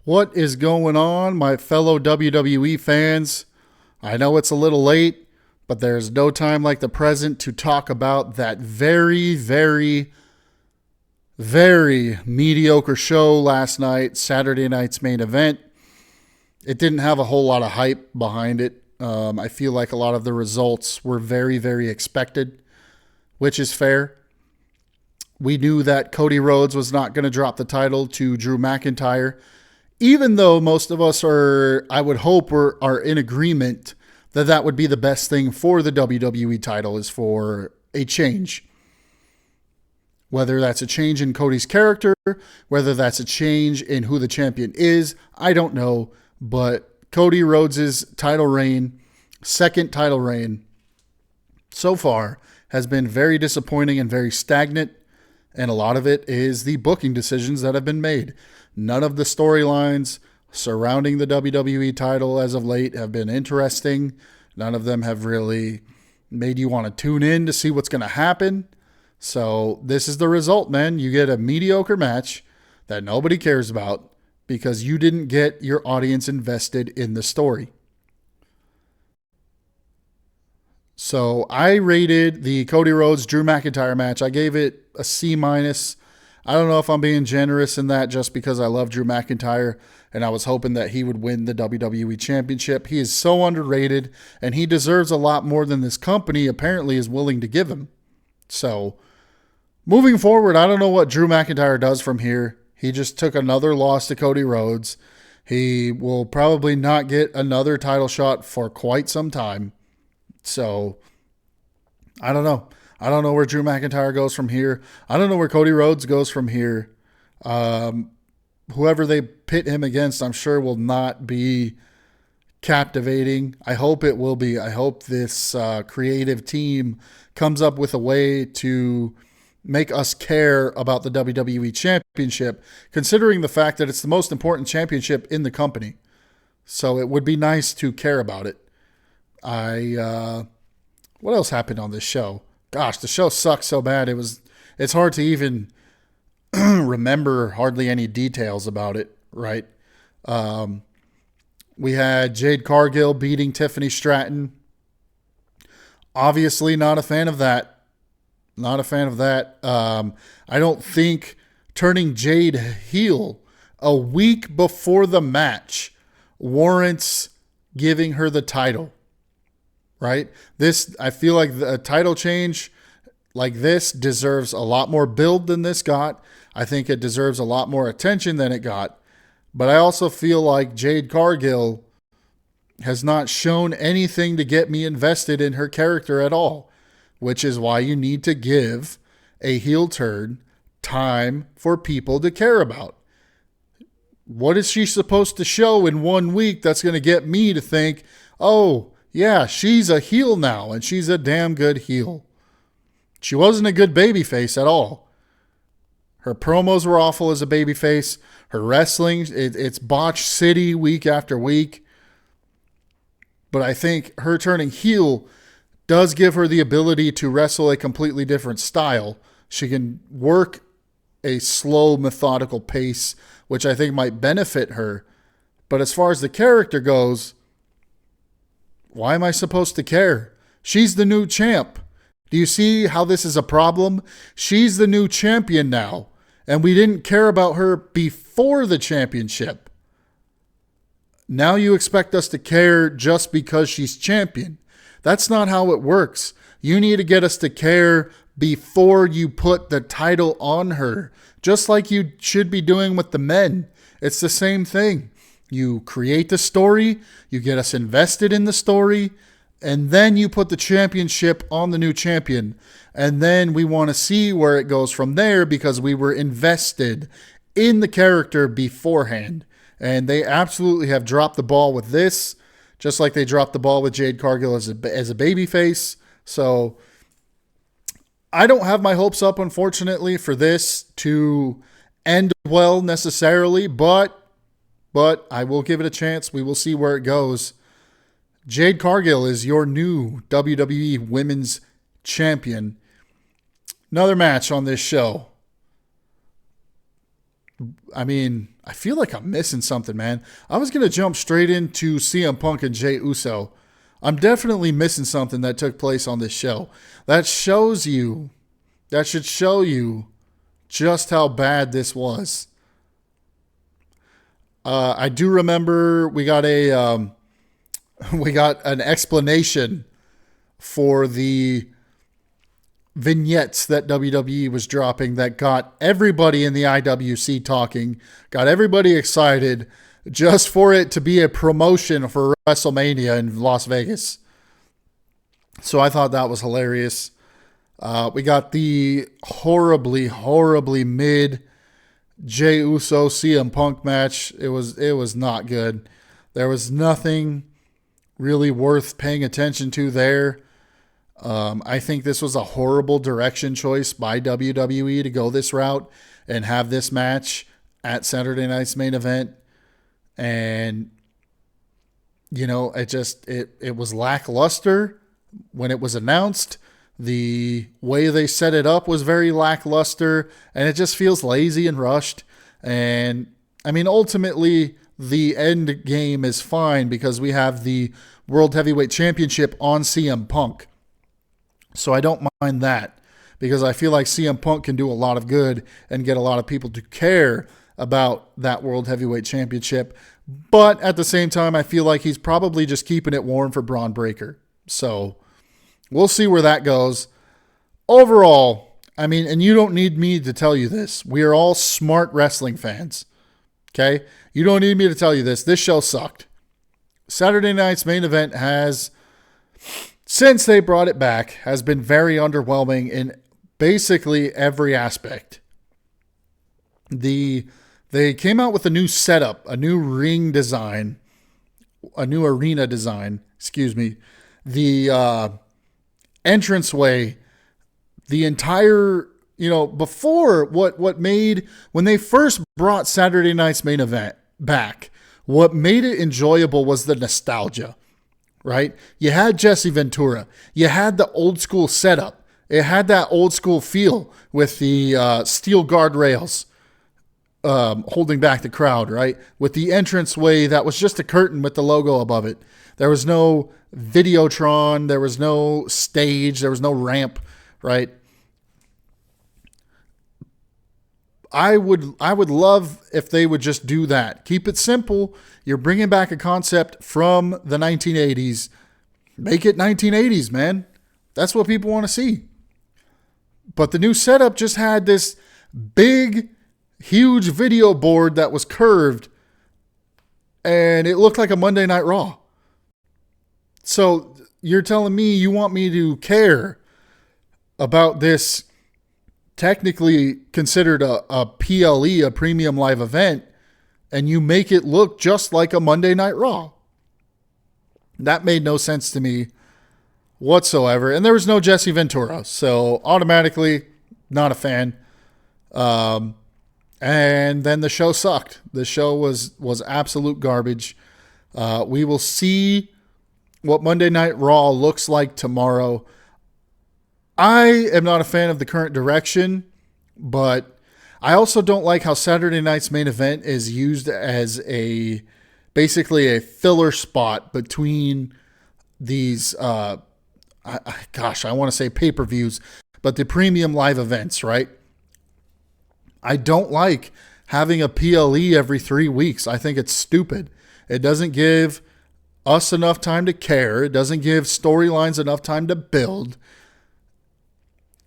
What is going on, my fellow WWE fans? I know it's a little late, but there's no time like the present to talk about that very mediocre show last night, Saturday night's main event. It didn't have a whole lot of hype behind it. I feel like a lot of the results were very expected, which is fair. We knew that Cody Rhodes was not going to drop the title to Drew McIntyre, even though most of us are, I would hope, are in agreement that that would be the best thing for the WWE title is for a change. Whether that's a change in Cody's character, whether that's a change in who the champion is, I don't know. But Cody Rhodes' title reign, second title reign so far, has been very disappointing and very stagnant. And a lot of it is the booking decisions that have been made. None of the storylines surrounding the WWE title as of late have been interesting. None of them have really made you want to tune in to see what's going to happen. So this is the result, man. You get a mediocre match that nobody cares about because you didn't get your audience invested in the story. So I rated the Cody Rhodes Drew McIntyre match. I gave it a C minus. I don't know if I'm being generous in that just because I love Drew McIntyre and I was hoping that he would win the WWE Championship. He is so underrated and he deserves a lot more than this company apparently is willing to give him. So moving forward, I don't know what Drew McIntyre does from here. He just took another loss to Cody Rhodes. He will probably not get another title shot for quite some time. So I don't know. I don't know where Drew McIntyre goes from here. I don't know where Cody Rhodes goes from here. Whoever they pit him against, I'm sure will not be captivating. I hope it will be. I hope this creative team comes up with a way to make us care about the WWE Championship, considering the fact that it's the most important championship in the company. So it would be nice to care about it. What else happened on this show? Gosh, the show sucked so bad. It's hard to even remember hardly any details about it, right? We had Jade Cargill beating Tiffany Stratton. Obviously not a fan of that. Not a fan of that. I don't think turning Jade heel a week before the match warrants giving her the title. Right? I feel like a title change like this deserves a lot more build than this got. I think it deserves a lot more attention than it got. But I also feel like Jade Cargill has not shown anything to get me invested in her character at all, which is why you need to give a heel turn time for people to care about. What is she supposed to show in 1 week that's going to get me to think, oh, yeah, she's a heel now, and she's a damn good heel. She wasn't a good babyface at all. Her promos were awful as a babyface. Her wrestling, it's botched city week after week. But I think her turning heel does give her the ability to wrestle a completely different style. She can work a slow, methodical pace, which I think might benefit her. But as far as the character goes, why am I supposed to care? She's the new champ. Do you see how this is a problem? She's the new champion now, and we didn't care about her before the championship. Now you expect us to care just because she's champion. That's not how it works. You need to get us to care before you put the title on her, just like you should be doing with the men. It's the same thing. You create the story, you get us invested in the story, and then you put the championship on the new champion. And then we want to see where it goes from there because we were invested in the character beforehand. And they absolutely have dropped the ball with this, just like they dropped the ball with Jade Cargill as a babyface. So I don't have my hopes up, unfortunately, for this to end well necessarily, but I will give it a chance. We will see where it goes. Jade Cargill is your new WWE Women's Champion. Another match on this show. I mean, I feel like I'm missing something, man. I was going to jump straight into CM Punk and Jey Uso. I'm definitely missing something that took place on this show. That should show you just how bad this was. I do remember we got an explanation for the vignettes that WWE was dropping that got everybody in the IWC talking, got everybody excited just for it to be a promotion for WrestleMania in Las Vegas. So I thought that was hilarious. We got the horribly, horribly mid Jey Uso CM Punk match. It was not good. There was nothing really worth paying attention to there. I think this was a horrible direction choice by WWE to go this route and have this match at Saturday Night's Main Event. And, it was lackluster when it was announced. The way they set it up was very lackluster, and it just feels lazy and rushed. And, ultimately, the end game is fine because we have the World Heavyweight Championship on CM Punk. So I don't mind that because I feel like CM Punk can do a lot of good and get a lot of people to care about that World Heavyweight Championship. But at the same time, I feel like he's probably just keeping it warm for Braun Breaker. So we'll see where that goes. Overall, and you don't need me to tell you this. We are all smart wrestling fans. Okay? You don't need me to tell you this. This show sucked. Saturday Night's Main Event has, since they brought it back, has been very underwhelming in basically every aspect. They came out with a new setup, a new ring design, a new arena design, the entranceway, the entire, before when they first brought Saturday Night's Main Event back, what made it enjoyable was the nostalgia, right? You had Jesse Ventura. You had the old school setup. It had that old school feel with the steel guardrails holding back the crowd, right? With the entranceway that was just a curtain with the logo above it. There was no Videotron. There was no stage. There was no ramp, right? I would love if they would just do that. Keep it simple. You're bringing back a concept from the 1980s. Make it 1980s, man. That's what people want to see. But the new setup just had this big, huge video board that was curved, and it looked like a Monday Night Raw. So you're telling me you want me to care about this technically considered a PLE, a premium live event, and you make it look just like a Monday Night Raw? That made no sense to me whatsoever. And there was no Jesse Ventura, so automatically not a fan. And then the show sucked. The show was absolute garbage. We will see what Monday Night Raw looks like tomorrow. I am not a fan of the current direction, but I also don't like how Saturday Night's Main Event is used as basically a filler spot between these, I want to say pay-per-views, but the premium live events, right? I don't like having a PLE every 3 weeks. I think it's stupid. It doesn't give us enough time to care. It doesn't give storylines enough time to build.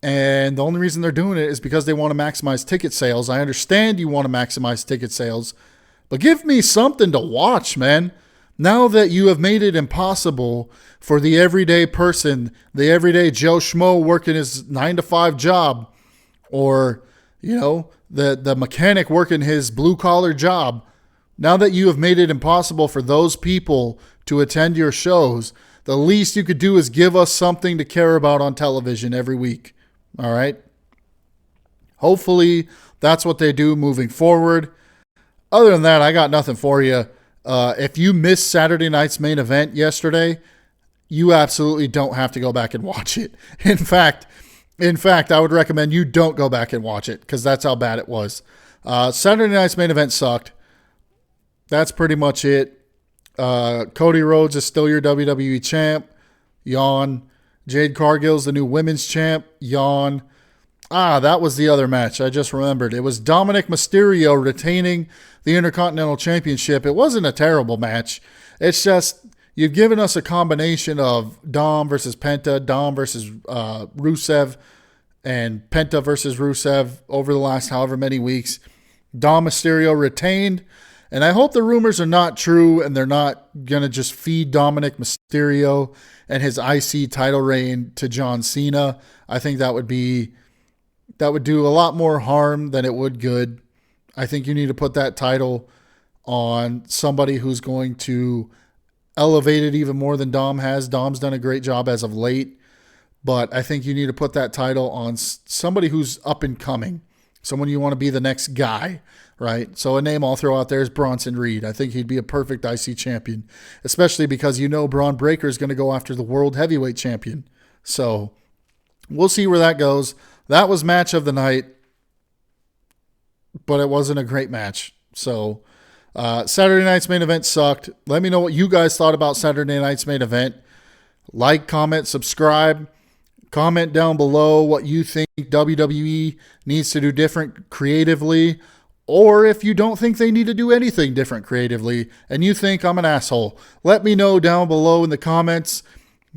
And the only reason they're doing it is because they want to maximize ticket sales. I understand you want to maximize ticket sales, but give me something to watch, man. Now that you have made it impossible for the everyday person, the everyday Joe Schmo working his 9-to-5 job, or, the mechanic working his blue-collar job, now that you have made it impossible for those people to attend your shows, the least you could do is give us something to care about on television every week. All right? Hopefully, that's what they do moving forward. Other than that, I got nothing for you. If you missed Saturday Night's Main Event yesterday, you absolutely don't have to go back and watch it. In fact, I would recommend you don't go back and watch it because that's how bad it was. Saturday Night's Main Event sucked. That's pretty much it. Cody Rhodes is still your WWE champ. Yawn. Jade Cargill's the new women's champ. Yawn. That was the other match. I just remembered. It was Dominic Mysterio retaining the Intercontinental Championship. It wasn't a terrible match. It's just you've given us a combination of Dom versus Penta, Dom versus Rusev, and Penta versus Rusev over the last however many weeks. Dom Mysterio retained. And I hope the rumors are not true and they're not going to just feed Dominic Mysterio and his IC title reign to John Cena. I think that would do a lot more harm than it would good. I think you need to put that title on somebody who's going to elevate it even more than Dom has. Dom's done a great job as of late, but I think you need to put that title on somebody who's up and coming, someone you want to be the next guy, right? So a name I'll throw out there is Bronson Reed. I think he'd be a perfect IC champion, especially because Braun Breaker is going to go after the world heavyweight champion. So we'll see where that goes. That was match of the night, but it wasn't a great match. So Saturday night's main event sucked. Let me know what you guys thought about Saturday night's main event. Like, comment, subscribe. Comment down below what you think WWE needs to do different creatively, or if you don't think they need to do anything different creatively and you think I'm an asshole. Let me know down below in the comments.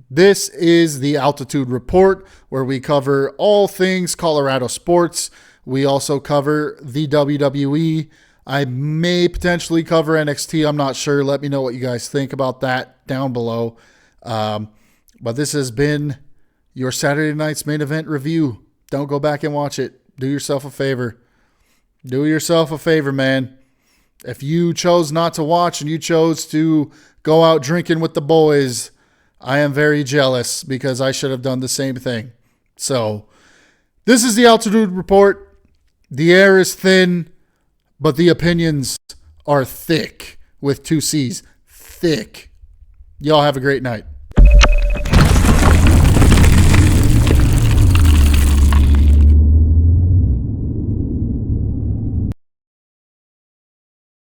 This is the Altitude Report, where we cover all things Colorado sports. We also cover the WWE. I may potentially cover NXT. I'm not sure. Let me know what you guys think about that down below. But this has been your Saturday night's main event review. Don't go back and watch it. Do yourself a favor. Do yourself a favor, man. If you chose not to watch and you chose to go out drinking with the boys, I am very jealous because I should have done the same thing. So, this is the Altitude Report. The air is thin, but the opinions are thick with 2 C's. Thick. Y'all have a great night.